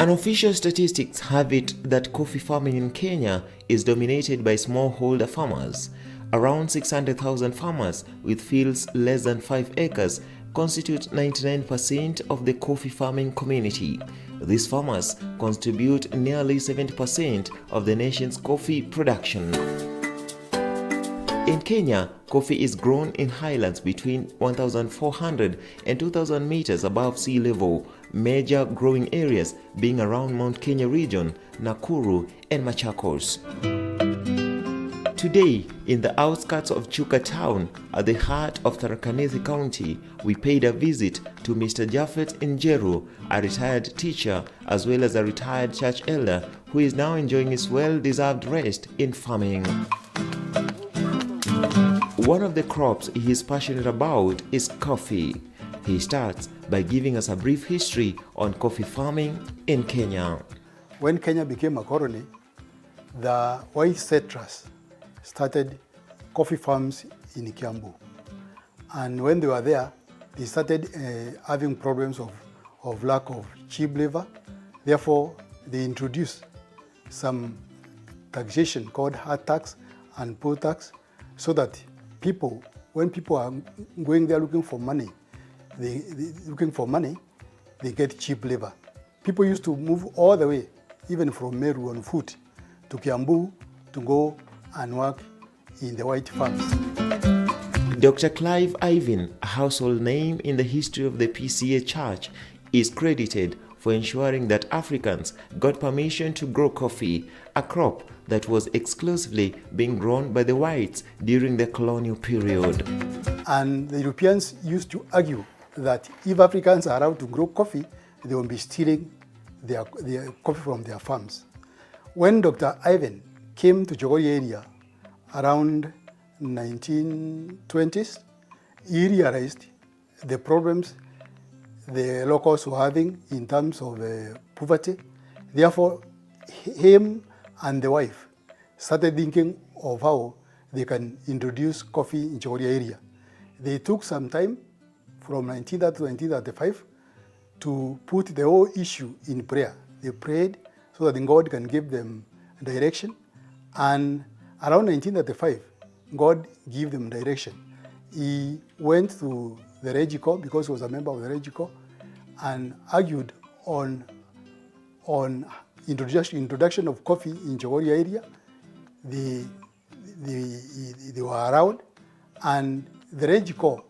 Unofficial statistics have it that coffee farming in Kenya is dominated by smallholder farmers. Around 600,000 farmers with fields less than 5 acres constitute 99% of the coffee farming community. These farmers contribute nearly 70% of the nation's coffee production. In Kenya, coffee is grown in highlands between 1,400 and 2,000 meters above sea level, major growing areas being around Mount Kenya region, Nakuru and Machakos. Today, in the outskirts of Chuka town, at the heart of Tharaka Nithi County, we paid a visit to Mr. Japhet Njeru, a retired teacher as well as a retired church elder who is now enjoying his well-deserved rest in farming. One of the crops he is passionate about is coffee. He starts by giving us a brief history on coffee farming in Kenya. When Kenya became a colony, the white settlers started coffee farms in Kiambu. And when they were there, they started having problems of lack of cheap labor. Therefore, they introduced some taxation called hard tax and poor tax, so that when people are going there looking for money, they get cheap labor. People used to move all the way, even from Meru on foot, to Kiambu to go and work in the white farms. Dr. Clive Ivan, a household name in the history of the PCA Church, is credited for ensuring that Africans got permission to grow coffee, a crop that was exclusively being grown by the whites during the colonial period. And the Europeans used to argue that if Africans are allowed to grow coffee, they will be stealing their coffee from their farms. When Dr. Ivan came to Chogori area around 1920s, he realized the problems the locals were having in terms of poverty. Therefore, him and the wife started thinking of how they can introduce coffee in Chogori area. They took some time from 1930 to 1935 to put the whole issue in prayer. They prayed so that God can give them direction. And around 1935, God gave them direction. He went to the Regico, because he was a member of the Regico, and argued on introduction of coffee in Chogori area. They were around, and the Regico,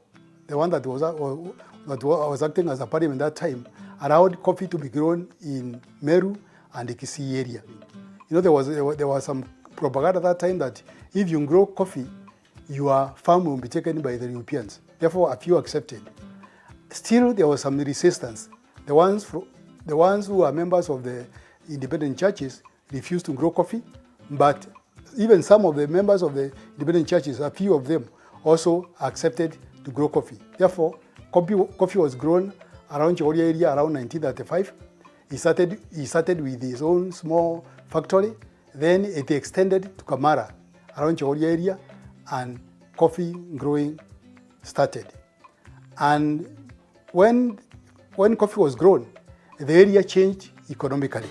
the one that was acting as a parliament at that time, allowed coffee to be grown in Meru and the Kisii area. You know, there was some propaganda at that time that if you grow coffee, your farm will be taken by the Europeans. Therefore, a few accepted. Still, there was some resistance. The ones who are members of the independent churches refused to grow coffee, but even some of the members of the independent churches, a few of them, also accepted to grow coffee. Therefore, coffee was grown around Chogori area around 1935. He started with his own small factory. Then it extended to Kamara around Chogori area, and coffee growing started. And when coffee was grown, the area changed economically.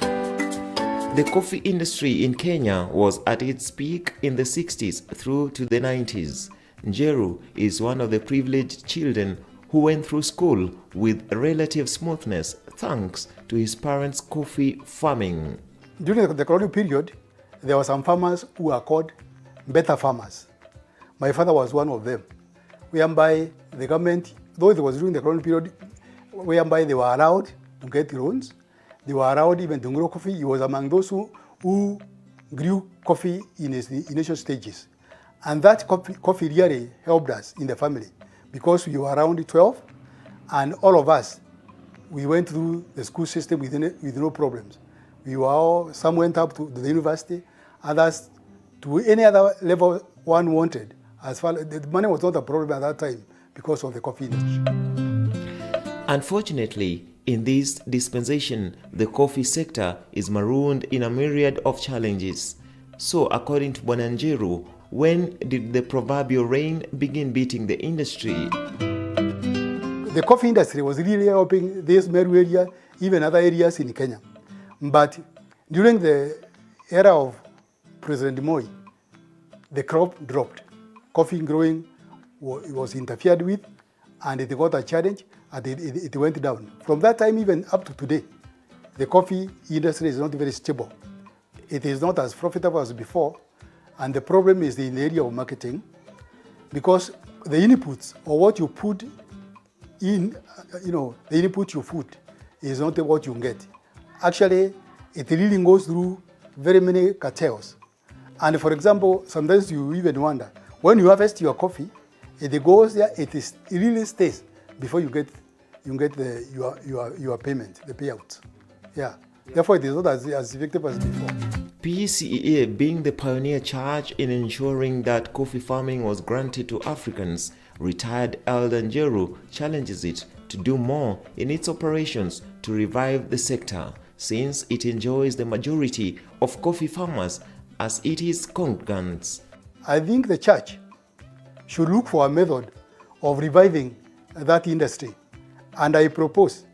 The coffee industry in Kenya was at its peak in the 60s through to the 90s. Njeru is one of the privileged children who went through school with relative smoothness thanks to his parents' coffee farming. During the colonial period, there were some farmers who are called better farmers. My father was one of them, whereby the government, though it was during the colonial period, whereby they were allowed to get loans, they were allowed even to grow coffee. He was among those who grew coffee in its initial stages. And that coffee really helped us in the family, because we were around 12, and all of us, we went through the school system with no problems. Some went up to the university, others to any other level one wanted. As far as the money was not a problem at that time because of the coffee industry. Unfortunately, in this dispensation, the coffee sector is marooned in a myriad of challenges. So, according to Bwana Njeru, when did the proverbial rain begin beating the industry? The coffee industry was really helping this Meru area, even other areas in Kenya. But during the era of President Moi, the crop dropped. Coffee growing was interfered with, and it got a challenge, and it went down. From that time even up to today, the coffee industry is not very stable. It is not as profitable as before, and the problem is in the area of marketing, because the inputs or what you put in, the input you put is not what you get. Actually, it really goes through very many cartels. And for example, sometimes you even wonder, when you harvest your coffee, it goes there, it really stays before you get your payment, the payout. Yeah. Therefore, it is not as effective as before. PCEA, being the pioneer charge in ensuring that coffee farming was granted to Africans, retired Elder Njeru challenges it to do more in its operations to revive the sector, since it enjoys the majority of coffee farmers as it is congregants. I think the church should look for a method of reviving that industry. And I propose,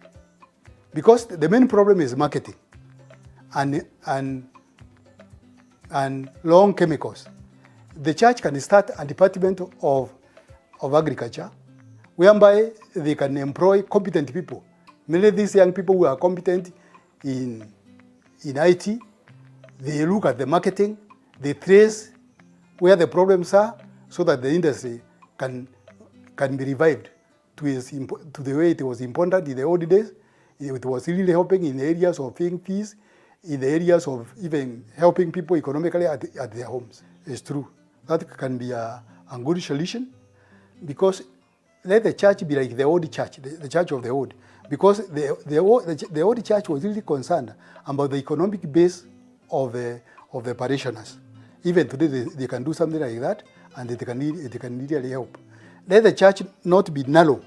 because the main problem is marketing and long chemicals, the church can start a department of agriculture whereby they can employ competent people. Many of these young people who are competent in IT, they look at the marketing, they trace where the problems are so that the industry can be revived to the way it was important in the old days. It was really helping in the areas of paying fees, in the areas of even helping people economically at their homes. It's true. That can be a good solution, because let the church be like the old church, the church of the old. Because the old church was really concerned about the economic base of the parishioners. Even today, they can do something like that, and it can really help. Let the church not be narrow.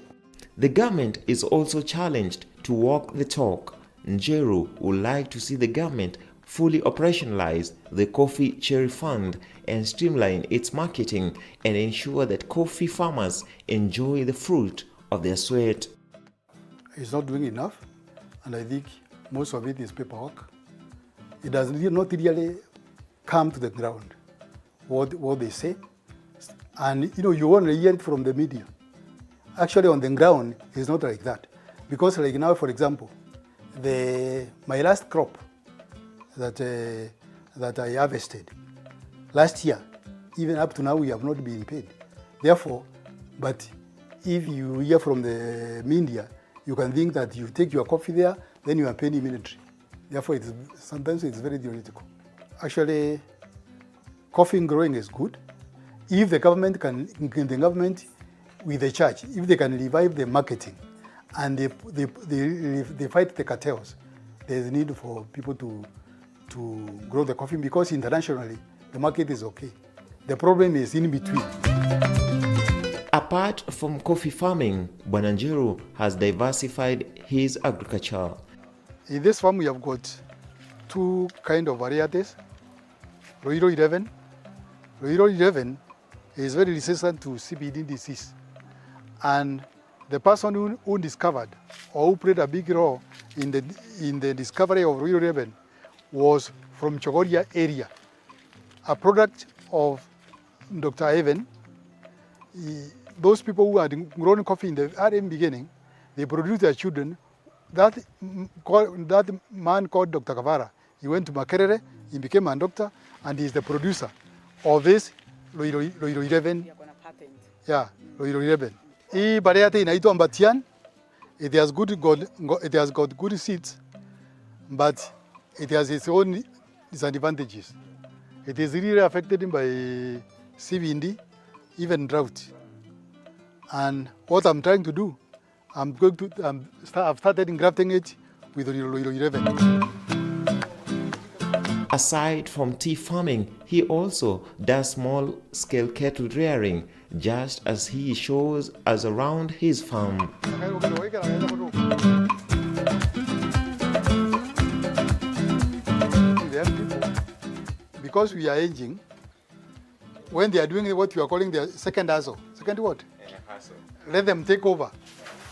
The government is also challenged to walk the talk. Njeru would like to see the government fully operationalize the Coffee Cherry Fund and streamline its marketing and ensure that coffee farmers enjoy the fruit of their sweat. It's not doing enough, and I think most of it is paperwork. It does not really come to the ground, what they say. And you only hear it from the media. Actually, on the ground, it's not like that. Because like now, for example, my last crop that I harvested last year, even up to now, we have not been paid. Therefore, but if you hear from the media, you can think that you take your coffee there, then you are paid immediately. Therefore, sometimes it's very theoretical. Actually, coffee growing is good. If the government with the church, if they can revive the marketing and they fight the cartels, there's need for people to grow the coffee, because internationally the market is okay. The problem is in between. Apart from coffee farming, Bwana Njeru has diversified his agriculture. In this farm we have got two kind of varieties. Roiro 11. Roiro 11 is very resistant to CBD disease. And the person who discovered or who played a big role in the discovery of Roiro 11 was from Chogoria area, a product of Dr. Evan. Those people who had grown coffee in the very beginning, they produced their children. That man called Dr. Kavara, he went to Makerere, he became a doctor, and he's the producer of this Roiro 11. Yeah, Roiro 11. Hii variety inaitwa Mbatian. It has got good seeds, but it has its own disadvantages. It is really affected by CVD, even drought. And what I'm trying to do, I've started engrafting it with Roiro 11. Aside from tea farming, he also does small-scale cattle rearing, just as he shows us around his farm. Because we are aging, when they are doing what you are calling the second hustle, second what? Hustle. Let them take over.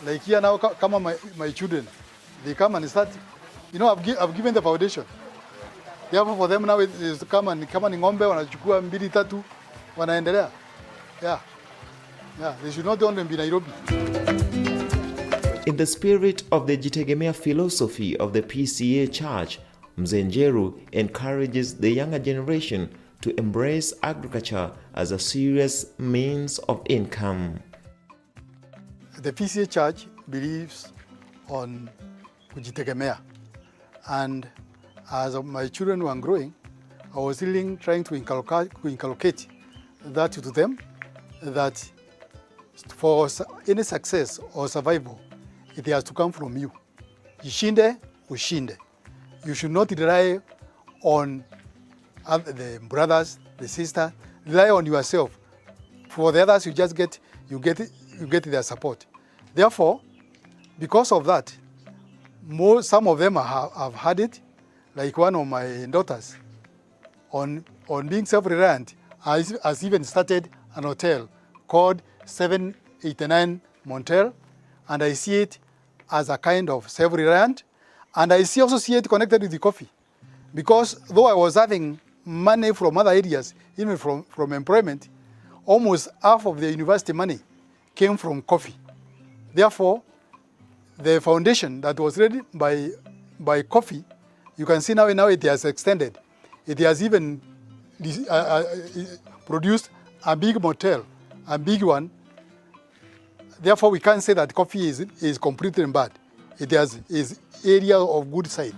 Like here now, come on, my children, they come and start You know, I've given the foundation. Therefore, for them now is kama ni ng'ombe wanachukua 2-3 wanaendelea. Yeah. They should not only be Nairobi. In the spirit of the Jitegemea philosophy of the PCA Church, Mzee Njeru encourages the younger generation to embrace agriculture as a serious means of income. The PCA Church believes on kujitegemea, and as my children were growing, I was really trying to inculcate that to them, that for any success or survival, it has to come from you. Jishinde, ushinde. You should not rely on the brothers, the sisters. Rely on yourself. For the others, you just get their support. Therefore, because of that, some of them have had it. Like one of my daughters, on being self-reliant, has even started an hotel called 789 Montel, and I see it as a kind of self-reliant, and I also see it connected with the coffee, because though I was having money from other areas, even from employment, almost half of the university money came from coffee. Therefore, the foundation that was ready by coffee, you can see now it has extended. It has even produced a big motel, a big one. Therefore, we can't say that coffee is completely bad. It has is area of good side.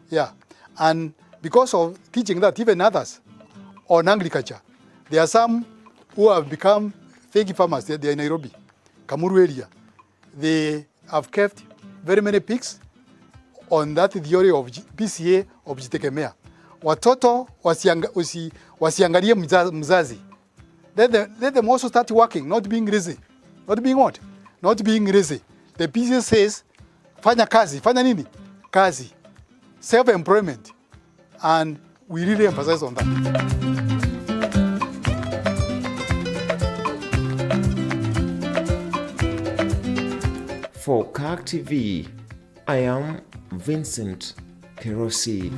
Yeah. And because of teaching that, even others on agriculture, there are some who have become fake farmers. They are in Nairobi, Kamuru area. They have kept very many pigs on that theory of PCA of Jitegemea. Watoto wasiangalie mzazi. Let them also start working, not being lazy. Not being what? Not being lazy. The PCA says, fanya kazi. Fanya nini? Kazi. Self-employment. And we really emphasize on that. For GAC TV, I am Vincent Kerosi.